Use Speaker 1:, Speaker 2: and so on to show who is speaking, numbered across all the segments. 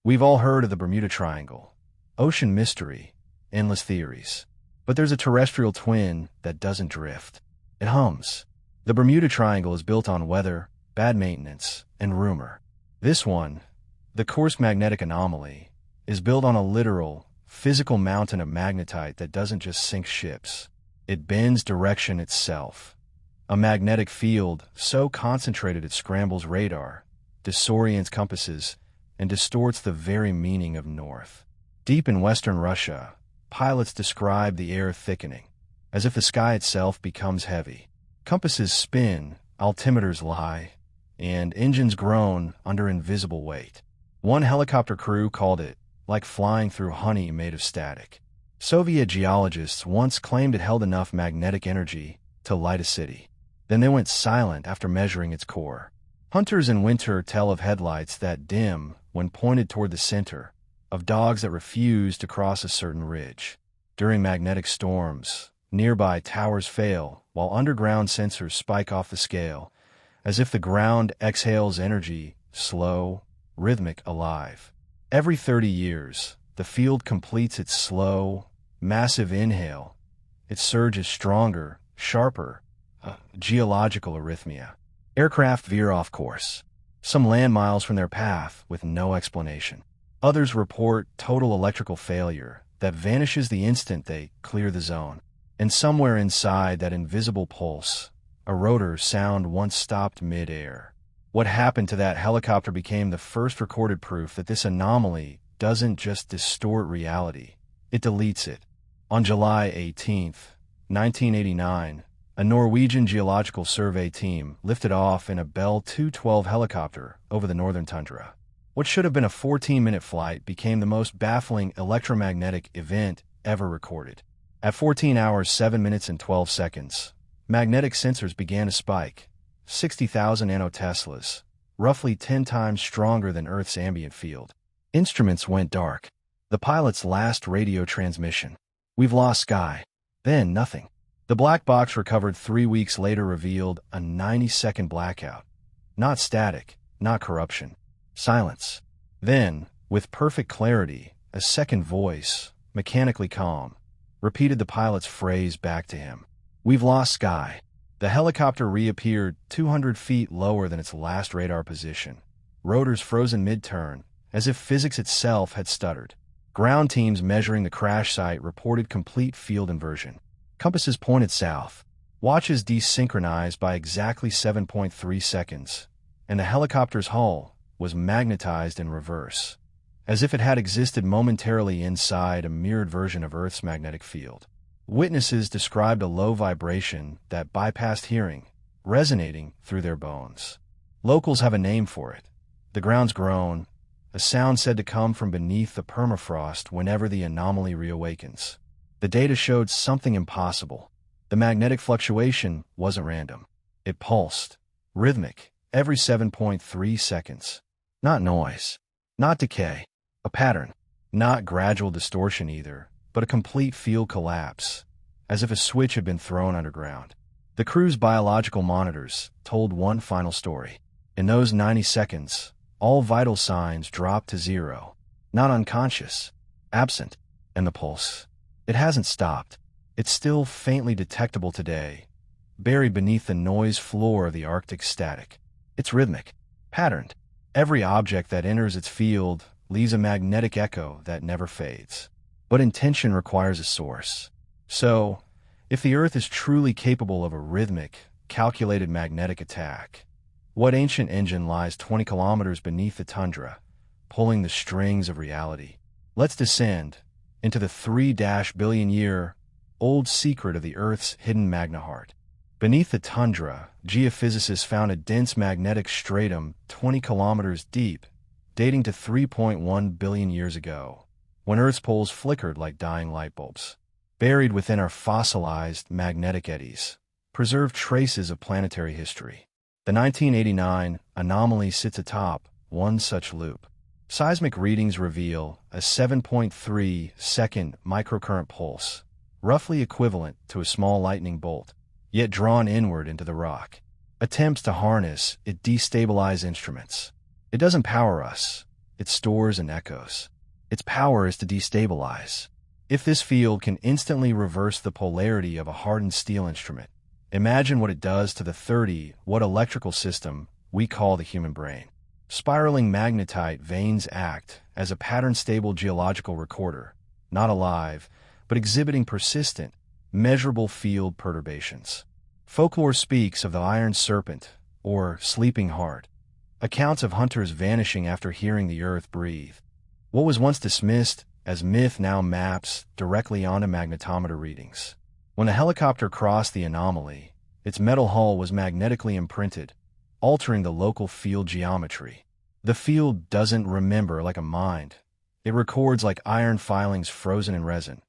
Speaker 1: We've all heard of the Bermuda Triangle, ocean mystery, endless theories. But there's a terrestrial twin that doesn't drift. It hums. The Bermuda Triangle is built on weather, bad maintenance, and rumor. This one, the Kursk Magnetic Anomaly, is built on a literal, physical mountain of magnetite that doesn't just sink ships. It bends direction itself. A magnetic field so concentrated it scrambles radar, disorients compasses, and distorts the very meaning of north. Deep in western Russia, pilots describe the air thickening, as if the sky itself becomes heavy. Compasses spin, altimeters lie, and engines groan under invisible weight. One helicopter crew called it like flying through honey made of static. Soviet geologists once claimed it held enough magnetic energy to light a city. Then they went silent after measuring its core. Hunters in winter tell of headlights that dim when pointed toward the center, of dogs that refuse to cross a certain ridge. During magnetic storms, nearby towers fail while underground sensors spike off the scale, as if the ground exhales energy, slow, rhythmic, alive. Every 30 years, the field completes its slow, massive inhale. Its surge is stronger, sharper, geological arrhythmia. Aircraft veer off course. Some land miles from their path with no explanation. Others report total electrical failure that vanishes the instant they clear the zone. And somewhere inside that invisible pulse, a rotor sound once stopped mid-air. What happened to that helicopter became the first recorded proof that this anomaly doesn't just distort reality, it deletes it. On July 18, 1989, a Norwegian geological survey team lifted off in a Bell 212 helicopter over the northern tundra. What should have been a 14-minute flight became the most baffling electromagnetic event ever recorded. At 14 hours, 7 minutes, and 12 seconds, magnetic sensors began to spike, 60,000 nanoteslas, roughly 10 times stronger than Earth's ambient field. Instruments went dark. The pilot's last radio transmission. We've lost sky. Then nothing. The black box recovered 3 weeks later revealed a 90-second blackout. Not static, not corruption. Silence. Then, with perfect clarity, a second voice, mechanically calm, repeated the pilot's phrase back to him. We've lost sky. The helicopter reappeared 200 feet lower than its last radar position. Rotors frozen mid-turn, as if physics itself had stuttered. Ground teams measuring the crash site reported complete field inversion. Compasses pointed south. Watches desynchronized by exactly 7.3 seconds. And the helicopter's hull was magnetized in reverse, as if it had existed momentarily inside a mirrored version of Earth's magnetic field. Witnesses described a low vibration that bypassed hearing, resonating through their bones. Locals have a name for it. The ground's groan, a sound said to come from beneath the permafrost whenever the anomaly reawakens. The data showed something impossible. The magnetic fluctuation wasn't random. It pulsed, rhythmic, every 7.3 seconds. Not noise, not decay, a pattern. Not gradual distortion either, but a complete field collapse, as if a switch had been thrown underground. The crew's biological monitors told one final story. In those 90 seconds, all vital signs dropped to zero. Not unconscious, absent. And the pulse. It hasn't stopped. It's still faintly detectable today, buried beneath the noise floor of the Arctic static. It's rhythmic, patterned. Every object that enters its field leaves a magnetic echo that never fades. But intention requires a source. So, if the Earth is truly capable of a rhythmic, calculated magnetic attack, what ancient engine lies 20 kilometers beneath the tundra, pulling the strings of reality? Let's descend into the 3-billion-year-old secret of the Earth's hidden magna heart. Beneath the tundra, geophysicists found a dense magnetic stratum 20 kilometers deep, dating to 3.1 billion years ago, when Earth's poles flickered like dying light bulbs. Buried within are fossilized magnetic eddies, preserved traces of planetary history. The 1989 anomaly sits atop one such loop. Seismic readings reveal a 7.3-second microcurrent pulse, roughly equivalent to a small lightning bolt, yet drawn inward into the rock. Attempts to harness it destabilize instruments. It doesn't power us. it stores and echoes. Its power is to destabilize. If this field can instantly reverse the polarity of a hardened steel instrument, imagine what it does to the 30-watt electrical system we call the human brain. Spiraling magnetite veins act as a pattern-stable geological recorder, not alive, but exhibiting persistent, measurable field perturbations. Folklore speaks of the iron serpent, or sleeping heart, accounts of hunters vanishing after hearing the earth breathe. What was once dismissed as myth now maps directly onto magnetometer readings. When a helicopter crossed the anomaly, its metal hull was magnetically imprinted, altering the local field geometry. The field doesn't remember like a mind. It records like iron filings frozen in resin.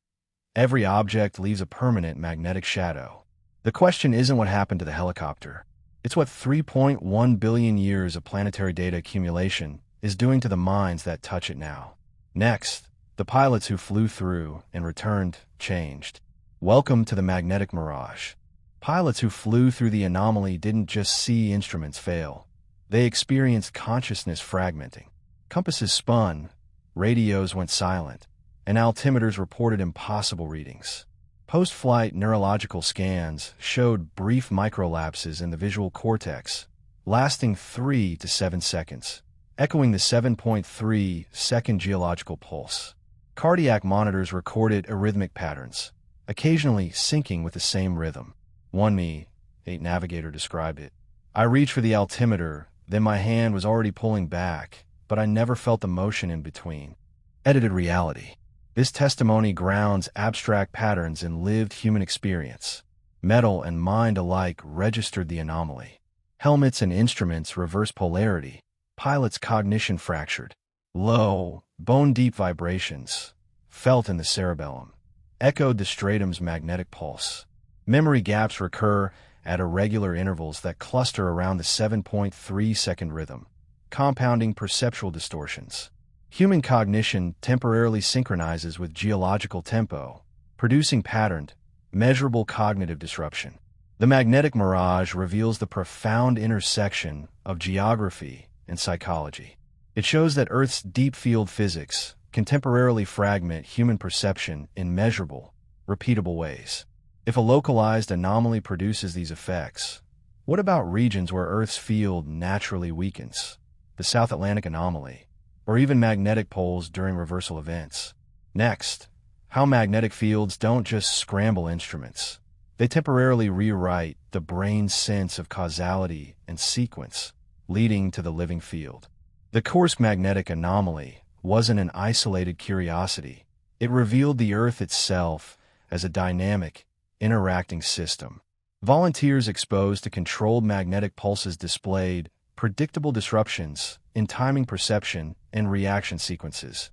Speaker 1: Every object leaves a permanent magnetic shadow. The question isn't what happened to the helicopter. It's what 3.1 billion years of planetary data accumulation is doing to the minds that touch it now. Next, the pilots who flew through and returned changed. Welcome to the magnetic mirage. Pilots who flew through the anomaly didn't just see instruments fail. They experienced consciousness fragmenting. Compasses spun, radios went silent, and altimeters reported impossible readings. Post-flight neurological scans showed brief microlapses in the visual cortex, lasting 3 to 7 seconds, echoing the 7.3-second geological pulse. Cardiac monitors recorded arrhythmic patterns, occasionally syncing with the same rhythm. A navigator described it. I reached for the altimeter, then my hand was already pulling back, but I never felt the motion in between. Edited reality. This testimony grounds abstract patterns in lived human experience. Metal and mind alike registered the anomaly. Helmets and instruments reversed polarity. Pilots' cognition fractured. Low, bone-deep vibrations, felt in the cerebellum, echoed the stratum's magnetic pulse. Memory gaps recur at irregular intervals that cluster around the 7.3-second rhythm, compounding perceptual distortions. Human cognition temporarily synchronizes with geological tempo, producing patterned, measurable cognitive disruption. The magnetic mirage reveals the profound intersection of geography and psychology. It shows that Earth's deep field physics can temporarily fragment human perception in measurable, repeatable ways. If a localized anomaly produces these effects, what about regions where Earth's field naturally weakens? The South Atlantic Anomaly, or even magnetic poles during reversal events. Next, how magnetic fields don't just scramble instruments. They temporarily rewrite the brain's sense of causality and sequence, leading to the living field. The Kursk Magnetic Anomaly wasn't an isolated curiosity. It revealed the Earth itself as a dynamic, interacting system. Volunteers exposed to controlled magnetic pulses displayed predictable disruptions in timing perception and reaction sequences.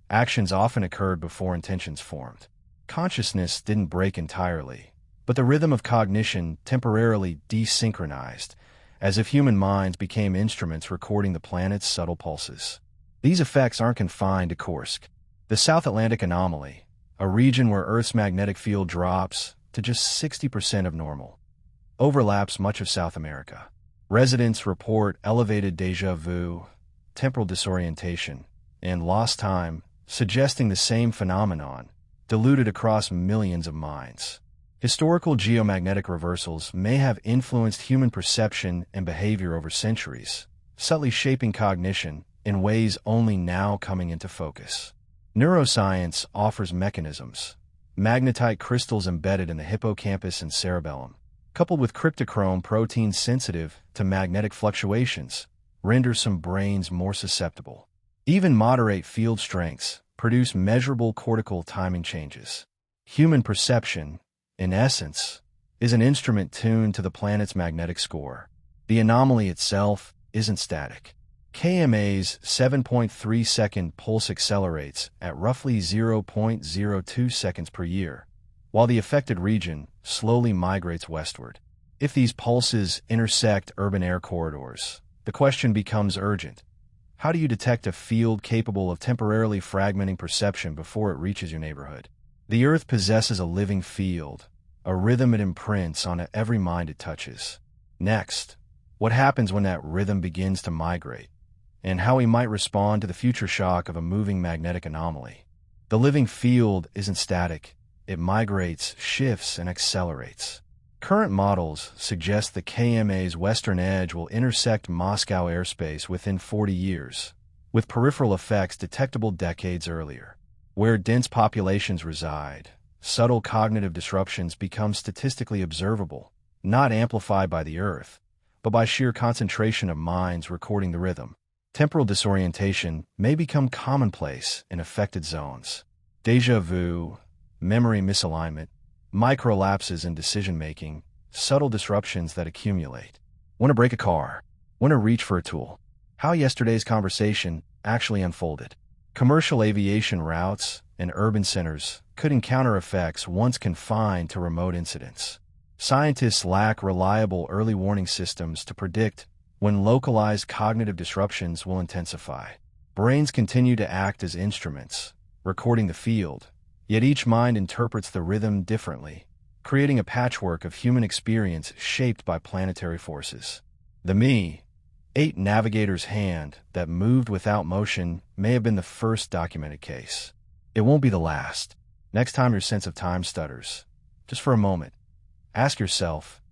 Speaker 1: Actions often occurred before intentions formed. Consciousness didn't break entirely, but the rhythm of cognition temporarily desynchronized, as if human minds became instruments recording the planet's subtle pulses. These effects aren't confined to Kursk. The South Atlantic Anomaly, a region where Earth's magnetic field drops to just 60% of normal, overlaps much of South America. Residents report elevated déjà vu, temporal disorientation, and lost time, suggesting the same phenomenon, diluted across millions of minds. Historical geomagnetic reversals may have influenced human perception and behavior over centuries, subtly shaping cognition in ways only now coming into focus. Neuroscience offers mechanisms. Magnetite crystals embedded in the hippocampus and cerebellum, coupled with cryptochrome proteins sensitive to magnetic fluctuations, render some brains more susceptible. Even moderate field strengths produce measurable cortical timing changes. Human perception, in essence, is an instrument tuned to the planet's magnetic score. The anomaly itself isn't static. KMA's 7.3-second pulse accelerates at roughly 0.02 seconds per year, while the affected region slowly migrates westward. If these pulses intersect urban air corridors, the question becomes urgent. How do you detect a field capable of temporarily fragmenting perception before it reaches your neighborhood? The Earth possesses a living field, a rhythm it imprints on every mind it touches. Next, what happens when that rhythm begins to migrate? and how we might respond to the future shock of a moving magnetic anomaly. The living field isn't static. It migrates, shifts, and accelerates. Current models suggest the KMA's western edge will intersect Moscow airspace within 40 years, with peripheral effects detectable decades earlier. Where dense populations reside, subtle cognitive disruptions become statistically observable, not amplified by the Earth, but by sheer concentration of minds recording the rhythm. Temporal disorientation may become commonplace in affected zones. Déjà vu, memory misalignment, microlapses in decision-making, subtle disruptions that accumulate. Want to break a car? Want to reach for a tool? How yesterday's conversation actually unfolded. Commercial aviation routes and urban centers could encounter effects once confined to remote incidents. Scientists lack reliable early warning systems to predict when localized cognitive disruptions will intensify. Brains continue to act as instruments, recording the field, yet each mind interprets the rhythm differently, creating a patchwork of human experience shaped by planetary forces. The Mi-8 navigator's hand that moved without motion may have been the first documented case. It won't be the last. Next time your sense of time stutters, just for a moment, ask yourself,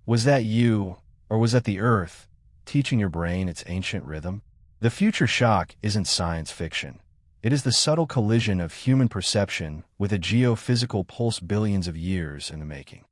Speaker 1: was that you, or was that the Earth, teaching your brain its ancient rhythm? The future shock isn't science fiction. It is the subtle collision of human perception with a geophysical pulse billions of years in the making.